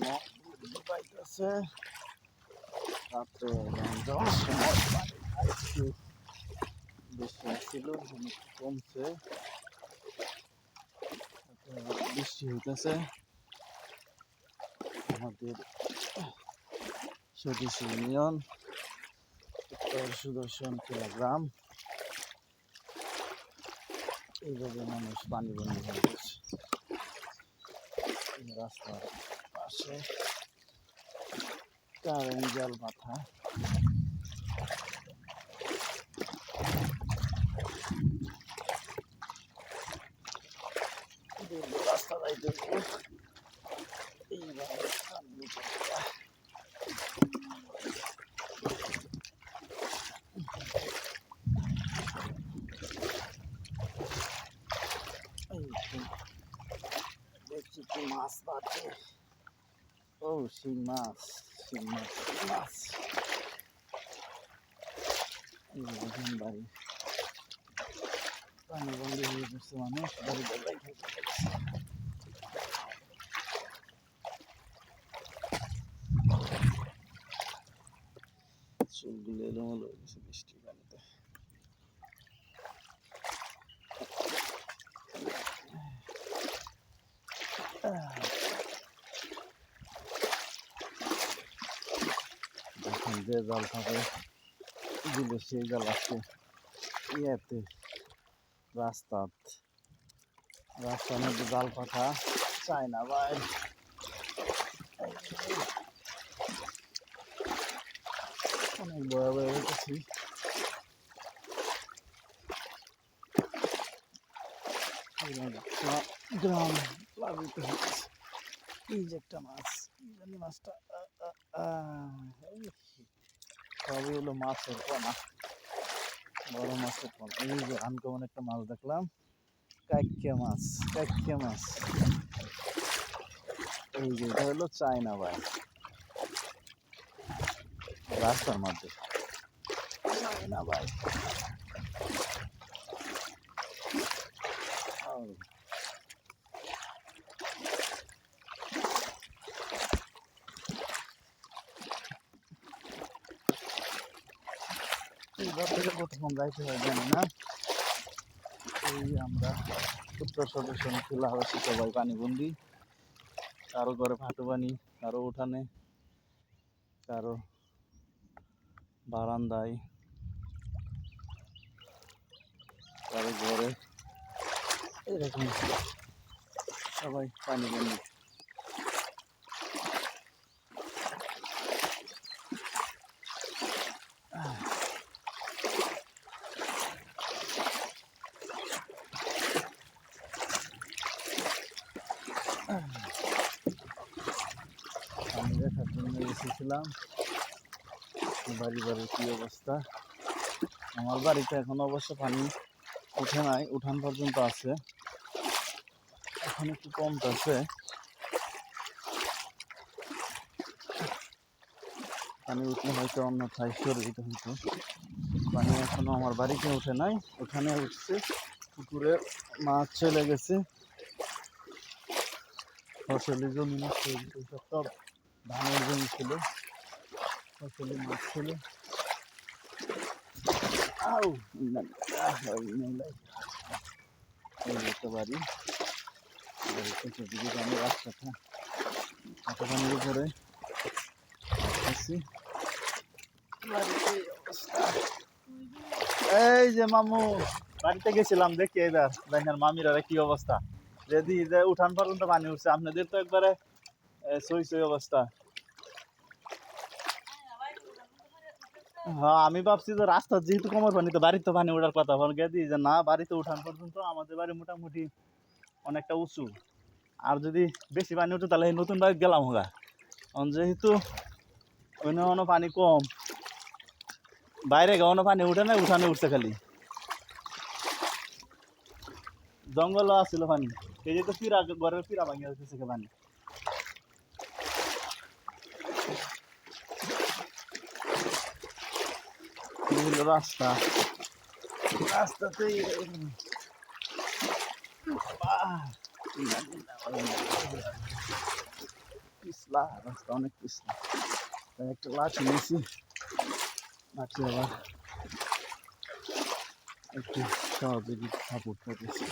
এখনো বৃদ্ধি পাইতেছে। রাত্রে যাওয়ার সময় পানি একটু বেশি আসছিল, এখন একটু কমছে। বৃষ্টি হইতেছে। আমাদের সতীশ ইউনিয়ন উত্তর সুদর্শন খেলা গ্রাম, এইভাবে মানুষ পানি বন্দি হয়ে গেছে। রাস্তার পাশে কারেন্ট জাল মাথা। রাস্তা যাইতে এইভাবে দেখছি কি মাছ পাচ্ছে। ও শিং মাছ, শিং মাছ, শিং মাছ। দেখুন বাড়ি পানি বন্দি হয়ে গেছে, মানুষ বাড়ি বেলায় খেতে পারছে। চুলগুলো এলোমেলো হয়ে গেছে বৃষ্টির পানিতে। দেখুন যে জাল থাকে দিলে সেই জাল আছে ইয়েতে রাস্তার মধ্যে জাল পাঠা চায় না ভাই। অনেক বড় বড় হয়েছি। গ্রাম প্লাবিত হয়েছে। এই যে একটা মাছ, জানি মাছটা সবই হলো মাছের পোনা, বড় মাছের পোনা। এই যে আনকমন একটা মাছ দেখলাম, কাইকিয়া মাছ, কাইকিয়া মাছ। এই যে এটা হলো চায়না ভাই, রাস্তার মধ্যে চায়না ভাই। এইবার থেকে কতক্ষণ যাইতে হয় জানি না। এই আমরা উত্তর সদস্য খোলা হয়েছে, সবাই পানিবন্দি। কারো ঘরে ফাটু পানি, কারো উঠানে, কারো বারান্দায়, কারো ঘরে, এরকম সবাই পানিবন্দি। আমি দেখার জন্য এসেছিলাম বাড়ির কি অবস্থা। আমার বাড়িতে এখন অবশ্য পানি উঠে নাই, উঠান পর্যন্ত আছে, এখন একটু কমতেছে। পানি উঠলে হয়তো অন্যথায় সরে যেতে হতো। পানি এখনো আমার বাড়িতে উঠে নাই, ওখানে উঠছে। পুকুরে মাছ চলে গেছে, ফসলি জমি নষ্ট হয়ে গেছে। সব ধানের জমি ছিল, ফসলি মাছ ছিল। বাড়ি চতুর্দিকে পানি, রাস্তাটা এত পানির উপরে আছি। এই যে মামু বাড়িতে গেছিলাম, দেখি এবার দেখেন মামির কি অবস্থা। যদি যে উঠান পর্যন্ত পানি উঠছে, আপনাদের তো একবারে সই সই অবস্থা। হ্যাঁ, আমি ভাবছি যে রাস্তা যেহেতু কমর পানি, তো বাড়িতে পানি ওঠার কথা বল গেদি, যে না বাড়িতে উঠান পর্যন্ত। আমাদের বাড়ি মোটামুটি অনেকটা উঁচু, আর যদি বেশি পানি উঠে তাহলে নতুন বাড়ি গেলাম হোগা। যেহেতু অন্য পানি কম, বাইরে গাওয়ানো পানি উঠে না, উঠানে উঠছে খালি। জঙ্গল আসছিল পানি, এই যে তো পিরা, ঘরের পিরা ভাঙিয়ে উঠেছে পানি। রাস্তা, রাস্তাতেই পিছলা পিছলা, রাস্তা অনেক পিছলা। তাই একটা লাঠি নিয়েছি, লাঠি আবার একটু সহযোগী সাপোর্ট করেছি।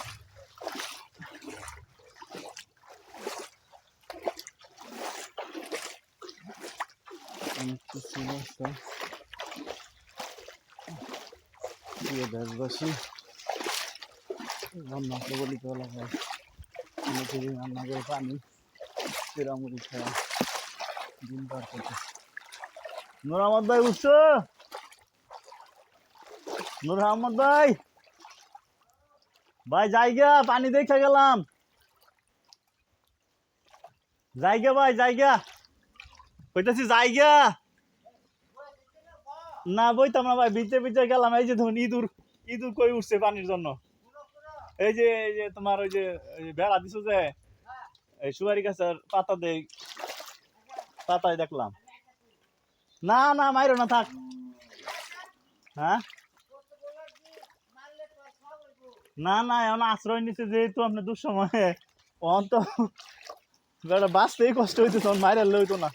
অনেক কিছু রাস্তা প্রিয় দেশবাসী, বন্যা প্রবলিত এলাকায় অনেকেরই রান্না করে পানি পেরামুড়ি খাওয়া দিন পার করতেছে। নূর আহমদ ভাই উঠছো? নূর আহমদ ভাই, ভাই জায়গা পানি দেখে গেলাম, জায়গা ভাই জায়গা কইতাছি, জায়গা না বইতাম না ভাই, বিচে বিচে গেলাম। এই যে ধরুন ইঁদুর, ইঁদুর কই উঠছে পানির জন্য। এই যে তোমার ওই যে বেড়া দিছো যে, এই সুপারি গাছের পাতা দেই, পাতায় দেখলাম। না না মাইরো না, থাক। হ্যাঁ না না, এখন আশ্রয় নিচ্ছে যেহেতু আপনি দুঃসময়ে, অন তো বেড়া বাঁচতেই কষ্ট হইতেছে, তখন মাইরাল লইতো না।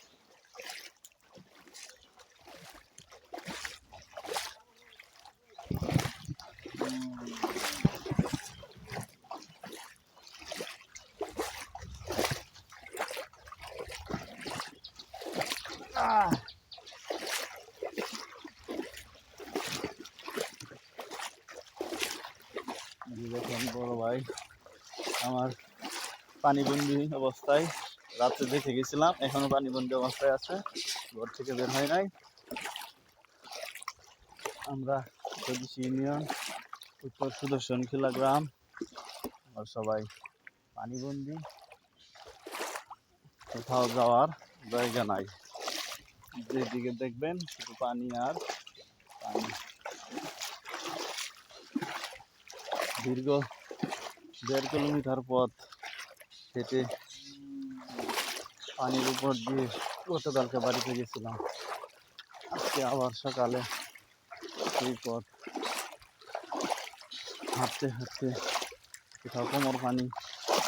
দেখেন বড় ভাই আমার পানিবন্দি অবস্থায়, রাত্রে দেখে গেছিলাম, এখনো পানিবন্দি অবস্থায় আছে, ঘর থেকে বের হয় নাই। আমরা সদিশি ইউনিয়ন উত্তর সুদর্শনখিলা গ্রাম আর সবাই পানিবন্দি, কোথাও যাওয়ার জায়গা নাই, যেদিকে দেখবেন শুধু পানি আর পানি। দীর্ঘ 1.5 কিলোমিটার পথ হেঁটে পানির উপর দিয়ে গতকালকে বাড়িতে গেছিলাম, আজকে আবার সকালে সেই পথ হাঁটতে হাঁটতে কোথাও কোমর পানি,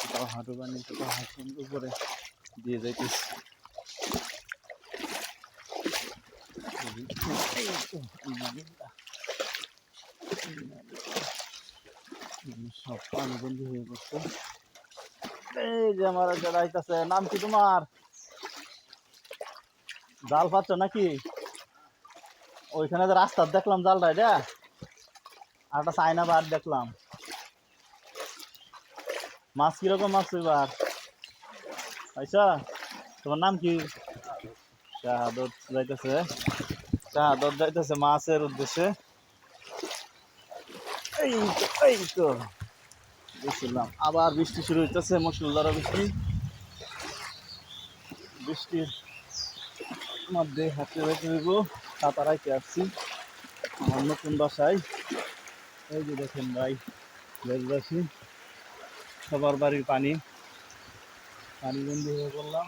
কোথাও হাঁটু পানি, কোথাও হাঁটুর উপরে দিয়ে যাইতেছি। সব পানিবন্দি হয়ে পড়ছে। এই যে আমার একটা রাইতাছে, নাম কি তোমার? জাল পাচ্ছ নাকি? ওইখানে যে রাস্তা দেখলাম জালটা, এটা আর একটা চাইনা বার দেখলাম। মাছ কিরকম মাছ এবার আইসা? তোমার নাম কি? শাহাদত যাইতেছে, শাহাদত যাইতেছে মাছের উদ্দেশ্যে। এই তো গেছিলাম, আবার বৃষ্টি শুরু হইতেছে, মুষলধারা বৃষ্টি। বৃষ্টির মধ্যে হাঁটতে যাইতে হইব, ছাতা রাইতে আসছি আমার নতুন বাসায়। এই যে দেখেন ভাই দেশবাসী, সবার বাড়ির পানি, পানিবন্দি হয়ে বললাম।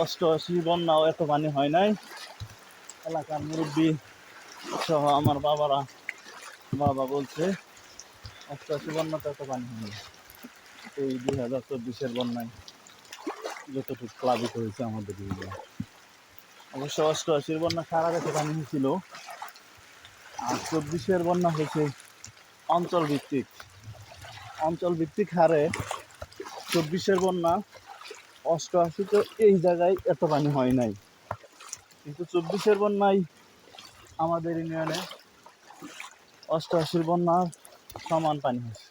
88 বন্যাও এত পানি হয় নাই। এলাকার মুরব্বী সহ আমার বাবা বলছে 88 বন্যাতে এত পানি হয়নি, এই 2024-এর বন্যায় যতটুকু প্লাবিত হয়েছে আমাদের দিকে। অবশ্য 88-র বন্যা সারা দেশে পানি হয়েছিল, আর 24-এর বন্যা হয়েছে অঞ্চল ভিত্তিক হারে। 24-এর বন্যা 88 তো এই জায়গায় এত পানি হয় নাই, কিন্তু 24-এর বন্যায় আমাদের ইউনিয়নে 88-র বন্যার সমান পানি হয়েছে।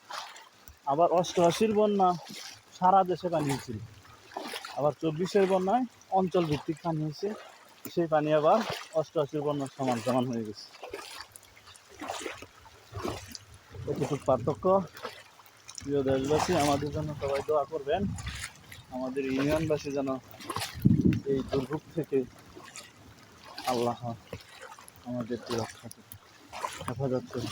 আবার 88-র বন্যা সারা দেশে পানি হয়েছিল, আবার 24-এর বন্যায় অঞ্চল ভিত্তিক পানি হয়েছে, সেই পানি আবার 88-র বন্যার সমান হয়ে গেছে। কতটুকু পার্থক্য। প্রিয় দেশবাসী, আমাদের জন্য সবাই দোয়া করবেন, আমাদের ইউনিয়নবাসী যেন এই দুর্ভোগ থেকে আল্লাহ আমাদেরকে হেফাজত করে।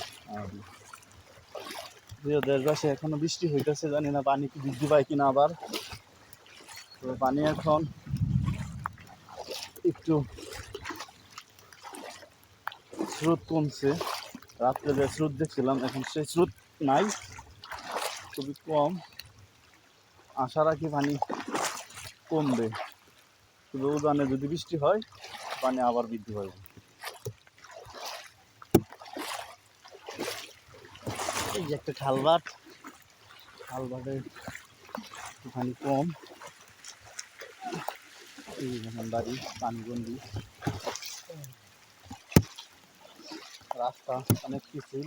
প্রিয় দেশবাসী, এখনো বৃষ্টি হইতেছে, জানি না পানি কি বৃদ্ধি পায় কিনা আবার। তো পানি এখন একটু স্রোত কমছে, রাত্রে যে স্রোত দেখছিলাম এখন সেই স্রোত নাই, খুবই কম। আশা রাখি পানি কমবে, শুধু উজানে যদি বৃষ্টি হয় পানি আবার বৃদ্ধি পাবে। এই যে একটা খালবাট, খালবাটে একটুখানি কম। এই যখন বাড়ি পানিবন্দি, রাস্তা অনেক পিছল,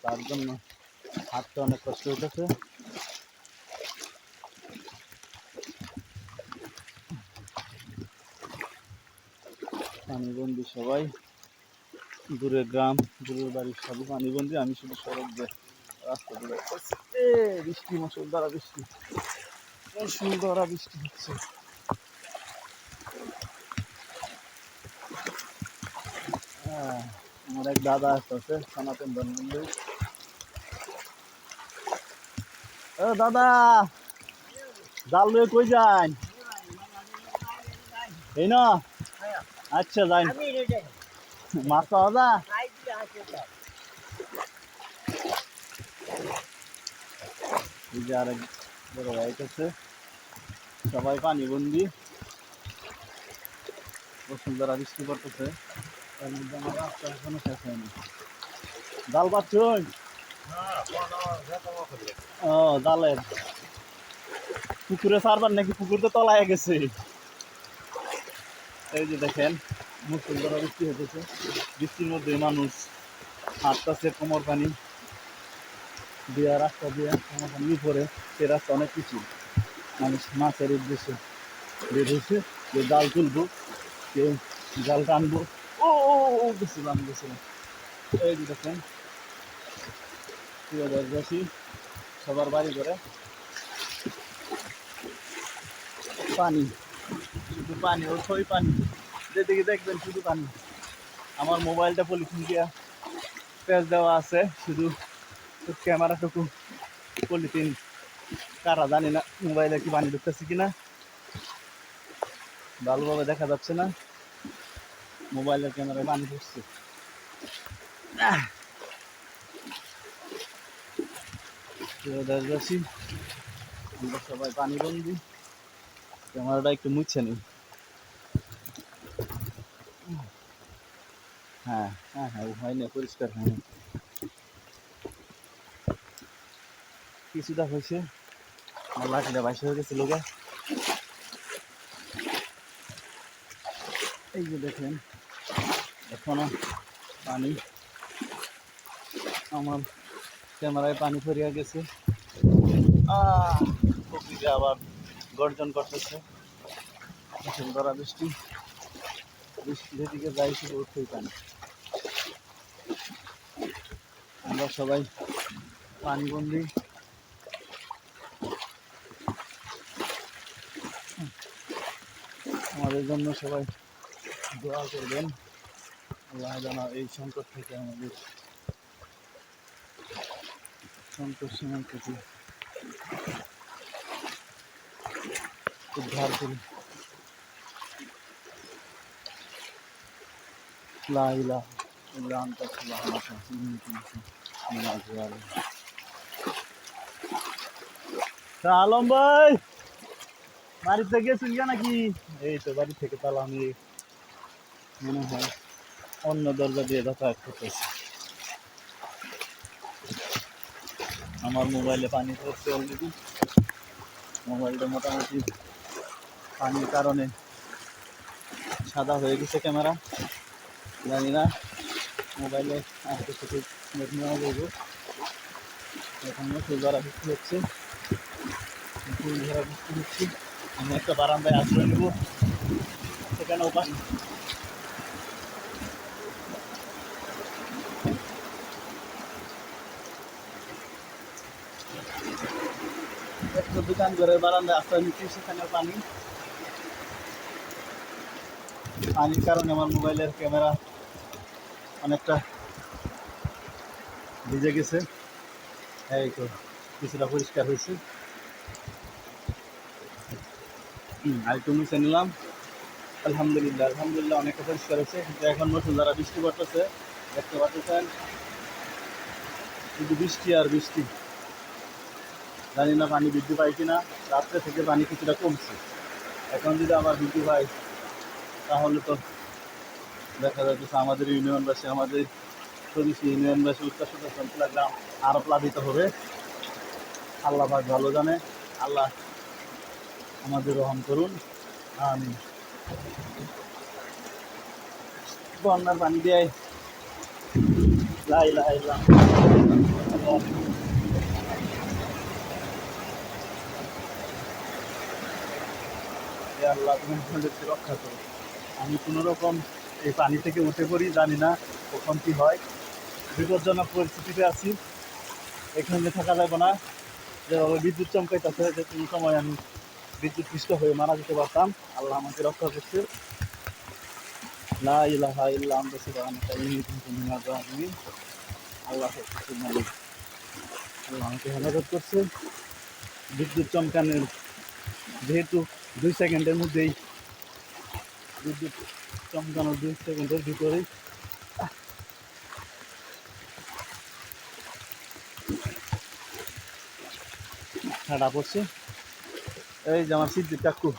তার জন্য হাঁটতে অনেক কষ্ট হইতেছে। পানিবন্দি সবাই, দূরের গ্রাম দূরের বাড়ির সবই পানিবন্দি। আমি শুধু সড়ক দিয়ে রাস্তা দিয়ে যাচ্ছি। বৃষ্টি, মুষলধারা বৃষ্টি, মুষলধারা বৃষ্টি হচ্ছে। আমার এক দাদা আছে সনাতন ধর্মের। ও দাদা, জাল লয়ে কই যান? এই না, আচ্ছা যাই। মাছ পাওয়া যা? এই যে আরেক বড় ভাই আছে, সবাই পানিবন্দি, বসুন্ধরা বৃষ্টি পড়তেছে। তার মধ্যে আমার রাস্তা এখনো শেষ হয়নি। জাল পাচ্ছুন? ও জালের পুকুরে সারবার নাকি? পুকুর তো তলায় গেছে। এই যে দেখেন মুষলধারা বৃষ্টি হতেছে, বৃষ্টির মধ্যে মানুষ হাঁটতেছে, কোমর পানি দিয়া রাস্তা দিয়ে কোমর পানি উপরে। সে রাস্তা অনেক কিছু, মানুষ মাছের উদ্দেশ্যে বের হয়েছে, কেউ জাল তুলবো, কেউ জাল টানবো। ও গেছিলাম। এই যে দেখেন প্রিয় দেশবাসী, সবার বাড়ি করে পানি, শুধু পানি, ওই পানি, যেদিকে দেখবেন শুধু পানি। আমার মোবাইলটা পলিথিন দিয়া প্যাচ দেওয়া আছে, শুধু ক্যামেরাটুকু পলিথিন কারা জানি না মোবাইলে কি পানি ঢুকতেছে কিনা, ভালোভাবে দেখা যাচ্ছে না। মোবাইলের ক্যামেরায় পানি ঢুকছে। দেশবাসী, আমরা সবাই পানিবন্দি। ক্যামেরাটা একটু মুছে নিই। হ্যাঁ হ্যাঁ হ্যাঁ, হয়নি, পরিষ্কার হয়নি, কিছুটা হয়েছে। লাঠিটা বাইশে হয়ে গেছে লোকে। এই যে দেখেন এখনো পানি, আমার ক্যামেরায় পানি ফরিয়া গেছে। প্রকৃতি আবার গর্জন করতেছে। মুষলধারা বৃষ্টি, বৃষ্টি যেদিকে যাই শুধু উঠতেই পানি। আমরা সবাই পানিবন্দি। আমাদের জন্য সবাই দোয়া করবেন, আল্লাহ যেন এই সংকট থেকে আমাদের সংকট সীমান্ত থেকে উদ্ধার করি। লা ইলাহা ইল্লা আনতা সুবহানাকা ইন্নী কুনতু মিনাজ জালিমিন। আলম ভাই, বাড়িতে গেছেন কেন নাকি? এই তো বাড়ি থেকে তাহলে আমি মনে হয় অন্য দরজা দিয়ে যাতায়াত করতেছি। আমার মোবাইলে পানি পড়ছে অলরেডি। মোবাইলটা মোটামুটি পানির কারণে সাদা হয়ে গেছে ক্যামেরা। জানি না মোবাইলে আস্তে থেকে নেট নেওয়া যাবে। এখন মুষলধারা বৃষ্টি হচ্ছে, মুষলধারা বৃষ্টি হচ্ছে। আমি একটা বারান্দায় আশ্রয় নেব, সেখানেও পানি। একটা দোকান ঘরের বারান্দায় আশ্রয় নিচ্ছি, সেখানেও পানি। পানির কারণে আমার মোবাইলের ক্যামেরা অনেকটা ভিজে গেছে। এই তো কিছুটা পরিষ্কার হয়েছে। আর একটু মুছে নিলাম। আলহামদুলিল্লাহ আলহামদুলিল্লাহ অনেকটা পরিষ্কার হয়েছে। কিন্তু এখন মুষলধারা বৃষ্টি পড়তেছে, দেখতে পাচ্ছেন শুধু বৃষ্টি আর বৃষ্টি। জানি না পানি বৃদ্ধি পায় কিনা। রাত্রে থেকে পানি কিছুটা কমছে। এখন যদি আবার বৃদ্ধি হয় তাহলে তো দেখা যাচ্ছে আমাদের ইউনিয়নবাসী, আমাদের সদস্য ইউনিয়নবাসী, উত্তর সুন্দর গ্রাম আরো প্লাবিত হবে। আল্লাহ পাক ভালো জানে। আল্লাহ আমাদের রহম করুন। আমিন। বন্যার পানি দিয়ে লা ইলাহা ইল্লাল্লাহ। হে আল্লাহ, তুমি আমাদেরকে রক্ষা করো। আমি কোনো রকম এই পানি থেকে উঠে পড়ি, জানি না কখন কি হয়। বিপজ্জনক পরিস্থিতিতে আছি, এখানে থাকা যাবে না। যেভাবে বিদ্যুৎ চমকাইতেছে, যে কোনো সময় আমি বিদ্যুৎ পৃষ্ঠ হয়ে মারা যেতে পারতাম। আল্লাহ আমাকে রক্ষা করছে। লা ইলাহা ইল্লা আনতা সুবহানাকা ইন্নী কুনতু মিনাজ জালিমিন। আল্লাহ সবকিছুর মালিক। আল্লাহ আমাকে হেফাজত করছে। বিদ্যুৎ চমকানোর যেহেতু 2 সেকেন্ডের মধ্যেই, বিদ্যুৎ চমকানোর 2 সেকেন্ডের ভিতরেই ঠাডা পড়ছে। এই যে আমার সিদ্দিক কাকু,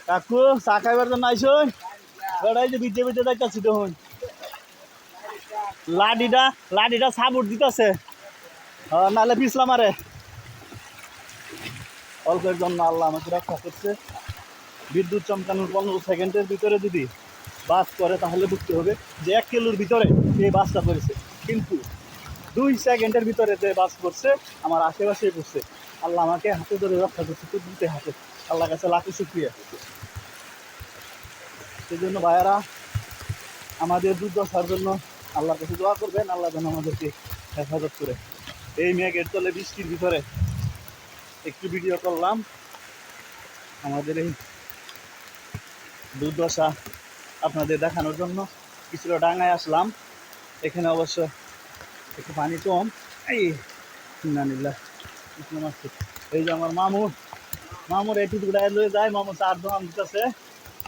কাকু চা খাইবার জন্য আইসুন। এই যে বিদ্যে বিদ্যে যাইতাছি তখন লাডিটা সাপোর্ট দিতেছে, নাহলে পিছলাম আরে। অল্পের জন্য আল্লাহ আমাকে রক্ষা করছে। বিদ্যুৎ চমকানোর 15 সেকেন্ডের ভিতরে যদি বাস করে তাহলে বুঝতে হবে যে 1 কিলোর ভিতরে এই বাসটা করেছে, কিন্তু 2 সেকেন্ডের ভিতরে যে বাস করছে আমার আশেপাশেই করছে। আল্লাহ আমাকে হাতে ধরে রক্ষা করছে, তো দুটো হাতে। আল্লাহ কাছে লাখো শুকরিয়া। সেই জন্য ভাইয়ারা, আমাদের দুর্দশার জন্য আল্লাহর কাছে দোয়া করবেন। আল্লাহ যেন আমাদেরকে হেফাজত করে। এই মেঘের তলে বৃষ্টির ভিতরে একটু ভিডিও করলাম আমাদের এই দুর্দশা আপনাদের দেখানোর জন্য। কিছুটা ডাঙায় আসলাম, এখানে অবশ্য একটু পানি কম। এই নানিল্লা এই যে আমার মামুর একটু লয়ে যায়। মামু চার দোকান দিতেছে,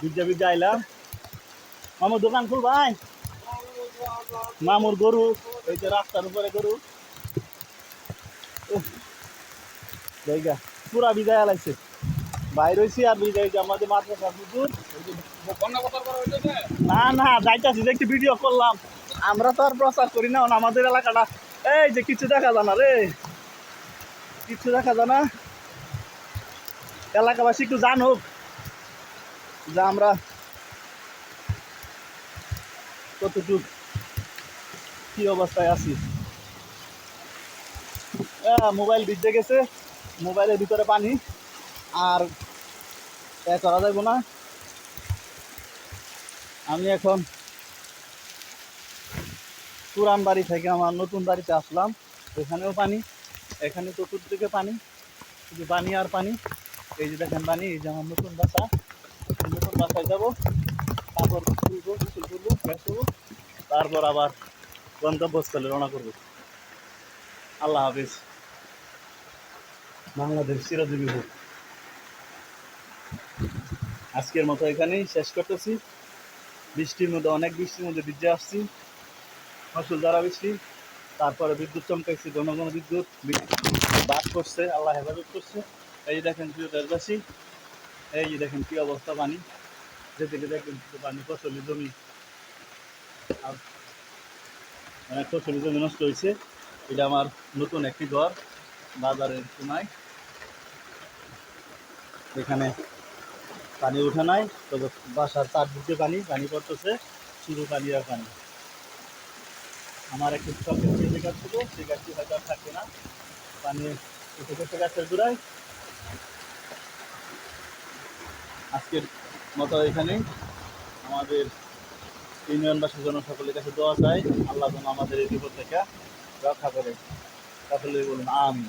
বিদ্যা আইলাম। মামুর দোকান খুল ভাই। মামুর গরু, এই যে রাস্তার উপরে গরু জায়গা পুরা বিদায় আলাইছে। বাইর হয়েছি আর বিদায় যে আমাদের মাদ্রাসা হুজুর। না যাইতাছি যে একটু ভিডিও করলাম। আমরা তো আর প্রচার করি না আমাদের এলাকাটা। এই যে কিছু দেখা যায় না রে, কিছু দেখা যায় না। এলাকাবাসী একটু জানুক যে আমরা কতটুকু কি অবস্থায় আছি। মোবাইল ভিজে গেছে, মোবাইলের ভিতরে পানি, আর করা যাইব না। আমি এখন পুরান বাড়ি থেকে আমার নতুন বাড়িতে আসলাম, এখানেও পানি, এখানে চতুর্দিকে পানি, শুধু পানি আর পানি। এই যে দেখেন পানি, এই যে আমার নতুন বাসা। নতুন বাসায় যাবো, তারপর গোসল করবো, ফ্রেশ হবো, তারপর আবার গন্তব্যস্থলে রওনা করবো। আল্লাহ হাফিজ। বাংলাদেশ চিরজীবী হোক। আজকের মতো এখানেই শেষ করতেছি। বৃষ্টির মধ্যে, অনেক বৃষ্টির মধ্যে ভিজে আসছি, ফসল দ্বারা বৃষ্টি, তারপরে বিদ্যুৎ চমকাইছে, ঘন ঘন বিদ্যুৎ বাদ করছে। আল্লাহ হেফাজত করছে। এই যে দেখেন প্রিয় দেশবাসী, এই যে দেখেন কি অবস্থা পানি। যেদিকে দেখেন পানি, ফসলি জমি, অনেক ফসলি জমি নষ্ট হয়েছে। এটা আমার নতুন একটি ঘর বাজারের কোনায়। এখানে পানি উঠে নাই, তবে বাসার চারদিকে পানি পড়তেছে, শুধু পানি আর পানি। আমার একটু যে গাছ ছিল, সেই গাছটি হয়তো আর থাকবে না, পানি উঠে গেছে গাছের গোড়ায়। আজকের মতো এখানেই। আমাদের ইউনিয়নবাসীর জন্য সকলের কাছে দোয়া চাই, আল্লাহ যেন আমাদের এই বিপদ থেকে রক্ষা করে। সকলে বলুন আমিন।